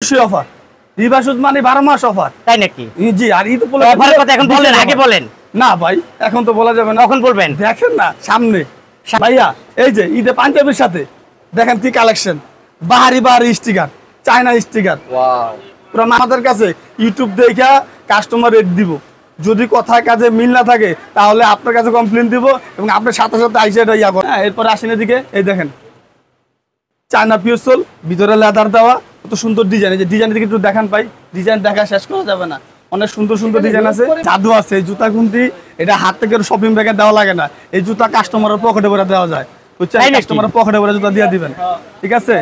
অবশ্যই অফার। রিবা শুজ মানে 12 মাস অফার। তাই নাকি? জি। আর ঈদ উপলক্ষে অফারের কথা এখন বলেন, আগে বলেন। না ভাই এখন তো বলা যাবে না, কখন বলবেন? দেখেন না সামনে ভাইয়া। এই যে ঈদে পাঞ্জাবির সাথে দেখেন কি কালেকশন, বাহারি বাহারি স্টিকার, চায়না স্টিকার। ওয়াও, পুরো আমাদের কাছে ইউটিউব দেখা কাস্টমার রেট দিব। যদি কথায় কাজে মিল না থাকে তাহলে আপনার কাছে কমপ্লেন দিব এবং আপনার সাথে সাথে আইসা এটা ইয়া করেন। এরপরে আসেন এদিকে, এই দেখেন চায়না পিওর সোল, ভিতরে লেদার দেওয়া, কত সুন্দর ডিজাইন। এই যে ডিজাইন দিকে একটু দেখান পাই, ডিজাইন দেখা শেষ করা যাবে না, অনেক সুন্দর সুন্দর ডিজাইন আছে। জাদু আছে এই জুতা খুন্তি, এটা হাত থেকে শপিং ব্যাগে দেওয়া লাগে না, এই জুতা কাস্টমারের পকেটে ভরে দেওয়া যায়, বুঝছেন? কাস্টমারের পকেটে ভরে জুতা দিয়ে দিবেন, ঠিক আছে?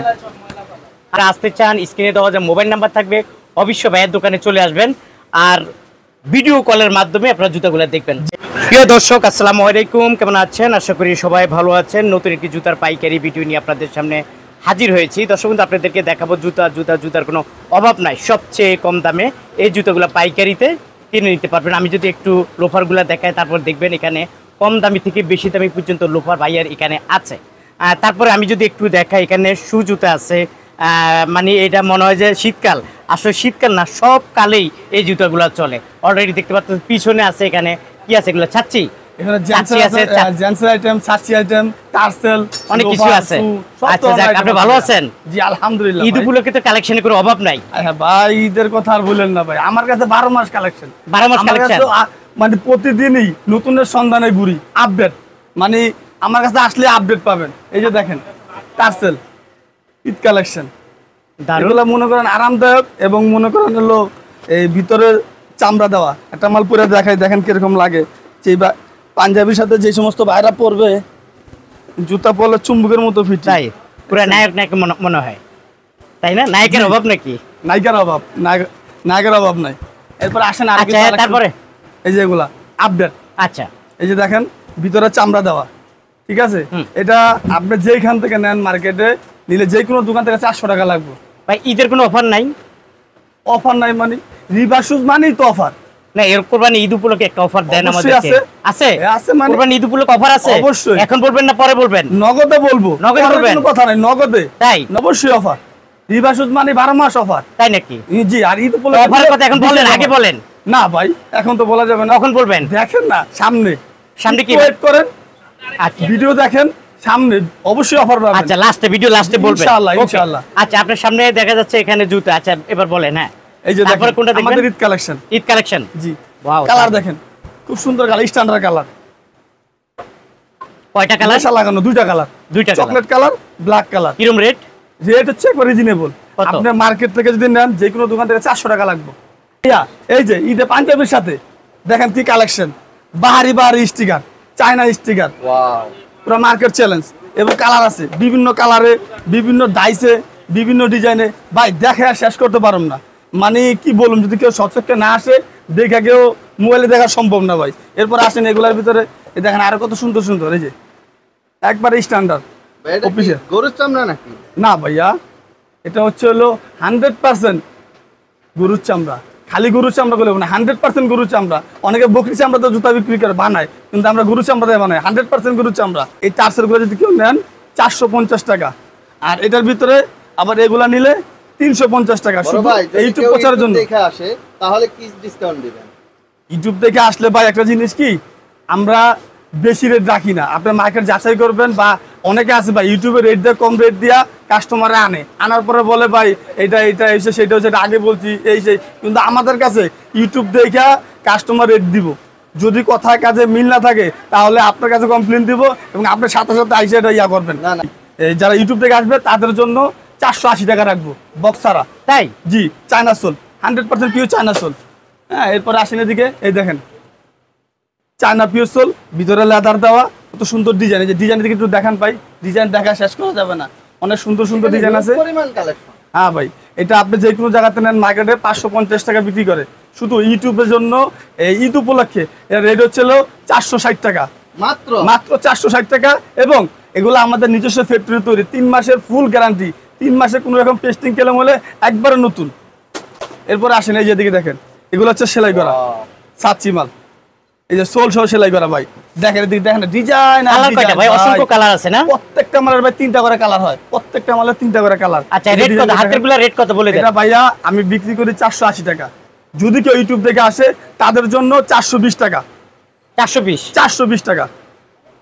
আর আসতে চান স্ক্রিনে দেওয়া যে মোবাইল নাম্বার থাকবে, অবশ্যই ভাইয়ের দোকানে চলে আসবেন আর ভিডিও কলের মাধ্যমে আপনারা জুতাগুলো দেখবেন। প্রিয় দর্শক আসসালামু আলাইকুম, কেমন আছেন? আশা করি সবাই ভালো আছেন। নতুন একটি জুতার পাইকারি ভিডিও নিয়ে আপনাদের সামনে হাজির হয়েছি। দর্শক কিন্তু আপনাদেরকে দেখাবো জুতার কোনো অভাব নাই, সবচেয়ে কম দামে এই জুতাগুলো পাইকারিতে কিনে নিতে পারবেন। আমি যদি একটু লোফারগুলো দেখাই, তারপর দেখবেন এখানে কম দামি থেকে বেশি দামি পর্যন্ত লোফার ভাইয়ার এখানে আছে। তারপরে আমি যদি একটু দেখাই, এখানে শু জুতা আছে, মানে এটা মনে হয় যে শীতকাল, আসলে শীতকাল না, সব কালেই এই জুতাগুলো চলে। অলরেডি দেখতে পাচ্ছেন পিছনে আছে, এখানে কি আছে এগুলো? ছাচ্ছি, এখানে জেন্টসের আইটেম, ছাচ্ছি আইটেম, টার্সেল, অনেক কিছু আছে। আচ্ছা যাক, আপনি ভালো আছেন? জি আলহামদুলিল্লাহ। ঈদ উপলক্ষে তো কালেকশনের কোনো অভাব নাই। হ্যাঁ ভাই, ঈদের কথা আর বলেন না ভাই, আমার কাছে 12 মাস কালেকশন। 12 মাস কালেকশন মানে প্রতিদিনই নতুনের সন্ধানে ঘুরি, আপডেট, মানে আমার কাছে আসলে আপডেট পাবেন। এই যে দেখেন টার্সেল ঈদ কালেকশন, এগুলো মনে করেন আরামদায়ক এবং মনে করেন হলো এই ভিতরে চামড়া দেওয়া। একটা মাল পরে দেখাই, দেখেন কিরকম লাগে। সেই পাঞ্জাবির সাথে যে সমস্ত ভাইরা পরবে, জুতা পরলে চুম্বকের মতো ফিট, তাই পুরো নায়ক নায়ক মনে হয়, তাই না? নায়কের অভাব নাকি? নায়িকার অভাব, নায়কের অভাব নাই। এরপর আসেন আর আচ্ছা, তারপরে এই যে এগুলা আপডেট। আচ্ছা, এই যে দেখেন ভিতরে চামড়া দেওয়া, ঠিক আছে? এটা আপনি যেখান থেকে নেন মার্কেটে নিলে যে কোনো দোকান থেকে 400 টাকা লাগবে। ভাই ঈদের কোনো অফার নাই? অফার নাই মানে রিবা শুজ মানেই তো অফার না? এর কোরবানি ঈদ উপলক্ষে একটা অফার দেন আমাদেরকে। আছে আছে মানে কোরবানি ঈদ উপলক্ষে অফার আছে অবশ্যই। এখন বলবেন না পরে বলবেন? নগদে বলবো, নগদে বলবেন? কোনো কথা নাই, নগদে। তাই অবশ্যই অফার। রিবা শুজ মানে 12 মাস অফার। তাই নাকি? জি। আর ঈদ উপলক্ষে অফারের কথা এখন বলেন, আগে বলেন। না ভাই এখন তো বলা যাবে না, কখন বলবেন? দেখেন না সামনে কি ওয়েট করেন, আচ্ছা ভিডিও দেখেন, সামনে অবশ্যই অফার পাবেন। আচ্ছা ভিডিও লাস্টে বলবেন ইনশাআল্লাহ ইনশাআল্লাহ। আচ্ছা আপনার সামনে দেখা যাচ্ছে এখানে জুতা। আচ্ছা এবার বলেন। হ্যাঁ, এই যে তারপরে কোনটা দেখবেন? আমাদের ঈদ কালেকশন। ঈদ কালেকশন, জি। ওয়াও, কালার দেখেন খুব সুন্দর কালার, স্ট্যান্ডার্ড কালার। কয়টা কালার? মশা লাগানো দুইটা colour, chocolate colour, black colour. কিরকম রেট? রেট হচ্ছে একবার রিজনেবল। আপনি মার্কেট থেকে যদি নেন যে কোনো দোকান থেকে 400 টাকা লাগবে। এই যে ঈদে পাঞ্জাবির সাথে দেখেন কি কালেকশন, বাহারি বাহারি স্টিকার, চায়না স্টিকার। ওয়াও, পুরো মার্কেট চ্যালেঞ্জ। এবং কালার আছে বিভিন্ন কালারে, বিভিন্ন ডাইসে, বিভিন্ন ডিজাইনে। ভাই দেখে আর শেষ করতে পারুম না, মানে কি বলুন, যদি কেউ সচক্ষে না আসে দেখে কেউ মোবাইলে দেখা সম্ভব না ভাই। এরপর আসেন এগুলার ভিতরে, এই দেখেন আরো কত সুন্দর সুন্দর। এই যে একবারে স্ট্যান্ডার্ড অফিসিয়াল। গরুর চামড়া নাকি? না ভাইয়া, এটা হচ্ছে হলো 100% গরুর চামড়া। খালি গরুর চামড়া বলে না, 100% গরুর চামড়া। অনেকে বকরি চামড়া তো জুতা বিক্রি করে বানায়, কিন্তু আমরা গরুর চামড়া দিয়ে বানাই, 100% গরুর চামড়া। এই টার্সেল গুলো যদি কেউ নেন 450 টাকা, আর এটার ভিতরে আবার এগুলা নিলে 350 টাকা। শুধু ইউটিউব প্রচারের জন্য। দেখে আসে তাহলে কি ডিসকাউন্ট দিবেন? ইউটিউব দেখে আসলে ভাই একটা জিনিস কি, আমরা বেশি রেট রাখি না, আপনি মার্কেট যাচাই করবেন। বা অনেকে আছে ভাই ইউটিউবে রেট দিয়ে কম রেট দিয়া কাস্টমারে আনার পরে বলে ভাই এটা এসে সেটা হচ্ছে, আগে বলছি এই সেই, কিন্তু আমাদের কাছে ইউটিউব দেখা কাস্টমার রেট দিব। যদি কথায় কাজে মিল না থাকে তাহলে আপনার কাছে কমপ্লেন দিব এবং আপনার সাথে সাথে আইসে এটা ইয়া করবেন। না না, যারা ইউটিউব থেকে আসবে তাদের জন্য 480 টাকা রাখবো বক্স ছাড়া। তাই? জি, China sole, 100% pure China sole. হ্যাঁ, এরপরে আসেন এদিকে, এই দেখেন চায়না পিওর সোল, ভিতরে লেদার দেওয়া, কত সুন্দর ডিজাইন। এই যে ডিজাইন দিকে একটু দেখান পাই, ডিজাইন দেখা শেষ করা যাবে না, অনেক সুন্দর সুন্দর ডিজাইন আছে। পরিমাণ কালেকশন। হ্যাঁ ভাই, এটা আপনি যে কোনো জায়গাতে নেন মার্কেটে 550 টাকা বিক্রি করে। শুধু ইউটিউবের জন্য এই ঈদ উপলক্ষে এর রেট হচ্ছে 460 টাকা মাত্র 460 টাকা। এবং এগুলো আমাদের নিজস্ব ফ্যাক্টরি তৈরি, 3 মাসের ফুল গ্যারান্টি। 3 মাসে কোনো রকম পেস্টিং কেলেম হলে একবারে নতুন। এরপরে আসেন এই যেদিকে দেখেন, এগুলো হচ্ছে সেলাই করা ছাচ্ছি মাল। এই যে সোল সহ সেলাই করা ভাই, দেখেন এদিকে দেখেন ডিজাইন কালার কয়টা ভাই? অসংখ্য কালার আছে না? প্রত্যেকটা মালের ভাই 3টা করে কালার হয়, প্রত্যেকটা মালের 3টা করে কালার। আচ্ছা, রেট কত? হাতের গুলা রেট কত বলে দেন। এটা ভাইয়া আমি বিক্রি করি 480 টাকা। যদি কেউ ইউটিউব থেকে আসে তাদের জন্য 420 টাকা। 420 টাকা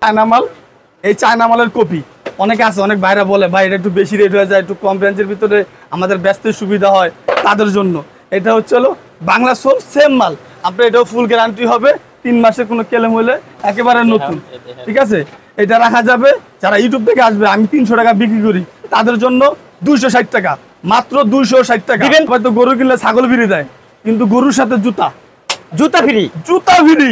চায়না মাল। এই চায়না মালের কপি অনেকে আছে, অনেক ভাইরা বলে ভাই এটা একটু বেশি রেট হয়ে যায়, একটু কম রেঞ্জের ভিতরে আমাদের ব্যস্ত সুবিধা হয়, তাদের জন্য এটা হচ্ছে হলো বাংলা সোল সেম মাল। আপনার এটাও ফুল গ্যারান্টি হবে, 3 মাসের কোনো কেলেম হলে একেবারে নতুন, ঠিক আছে। এটা রাখা যাবে। যারা ইউটিউব থেকে আসবে আমি 300 টাকা বিক্রি করি, তাদের জন্য 260 টাকা, মাত্র 260 টাকা। হয়তো গরু কিনলে ছাগল ফিরে দেয়, কিন্তু গরুর সাথে জুতা ফ্রি। জুতা ফ্রি।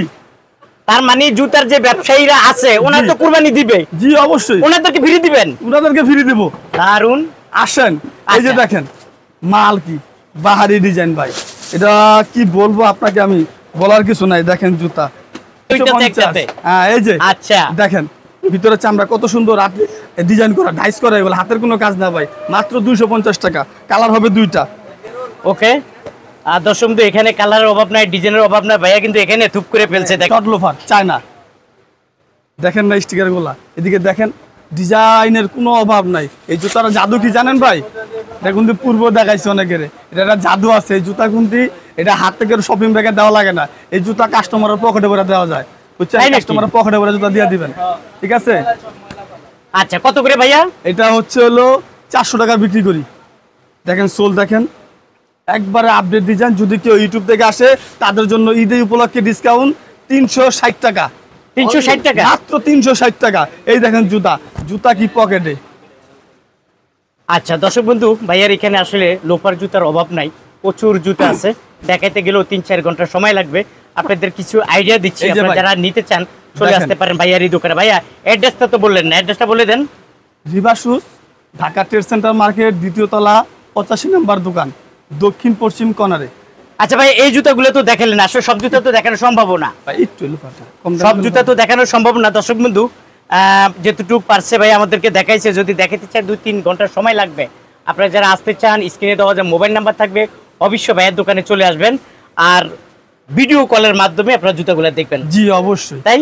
তার মানে জুতার যে ব্যবসায়ীরা আছে ওনারা তো কুরবানি দিবে। জি অবশ্যই, ওনাদেরকে ফ্রি দিবেন। ওনাদেরকে ফ্রি দিব। দারুন। আসেন, এই যে আচ্ছা। দেখেন মাল কি বাহারি ডিজাইন ভাই, এটা কি বলবো আপনাকে, আমি বলার কিছু নাই। দেখেন জুতা ওইটাতে একটাতে। হ্যাঁ, এই যে আচ্ছা, দেখেন ভিতরে চামড়া কত সুন্দর ডিজাইন করা, ডাইস করা, এগুলো হাতের কোনো কাজ না ভাই, মাত্র 250 টাকা। কালার হবে 2টা। ওকে। আর দর্শক বন্ধু, এখানে কালারের অভাব নাই, ডিজাইনের অভাব নাই, ভাইয়া কিন্তু এখানে থুপ করে ফেলছে। দেখেন শর্ট লোফার চায়না, দেখেন না স্টিকার গুলা, এদিকে দেখেন ডিজাইনের কোনো অভাব নাই। এই জুতার জাদু কি জানেন ভাই? এটা কিন্তু পূর্ব দেখাইছে অনেকের, এটা একটা জাদু আছে। এই জুতা কিন্তু এটা হাত থেকে শপিং ব্যাগে দেওয়া লাগে না, এই জুতা কাস্টমারের পকেটে ভরে দেওয়া যায়, বুঝছেন? তাই নাকি? কাস্টমারের পকেটে ভরে জুতা দিয়ে দিবেন, ঠিক আছে। আচ্ছা, কত করে ভাইয়া? এটা হচ্ছে হলো 400 টাকা বিক্রি করি। দেখেন সোল দেখেন, একবারে আপডেট ডিজাইন। যদি কেউ ইউটিউব থেকে আসে তাদের জন্য ঈদের উপলক্ষে ডিসকাউন্ট 360 টাকা। 360 টাকা, মাত্র 360 টাকা। এই দেখেন জুতা, জুতা কি পকেটে। আচ্ছা দর্শক বন্ধু, ভাইয়ার এখানে আসলে লোফার জুতার অভাব নাই, প্রচুর জুতা আছে। দেখাইতে গেলেও 3-4 ঘন্টা সময় লাগবে। আপনাদের কিছু আইডিয়া দিচ্ছি, এই যে আপনারা ভাই, যারা নিতে চান চলে দেখেন। আসতে পারেন ভাইয়ার এই দোকানে। ভাইয়া অ্যাড্রেসটা তো বললেন না, অ্যাড্রেসটা বলে দেন। রিবা shoes, Dhaka trade centre market, 2য় তলা, 85 নম্বর দোকান, দক্ষিণ পশ্চিম কর্নারে। আচ্ছা ভাই, এই জুতাগুলো তো দেখালেন, আসলে সব জুতা তো দেখানো সম্ভব না। ভাই একটু এলো পাটা, কম দামে সব এলো জুতা তো দেখানো সম্ভব না। দর্শক বন্ধু, যেটুকু পারছে ভাই আমাদেরকে দেখাইছে। যদি দেখাতে চায় 2-3 ঘন্টা সময় লাগবে। আপনারা যারা আসতে চান, স্ক্রিনে দেওয়া যে মোবাইল নাম্বার থাকবে, অবশ্যই ভাইয়ের দোকানে চলে আসবেন। আর ভিডিও কলের মাধ্যমে আপনারা জুতাগুলো দেখবেন, জি অবশ্যই। তাই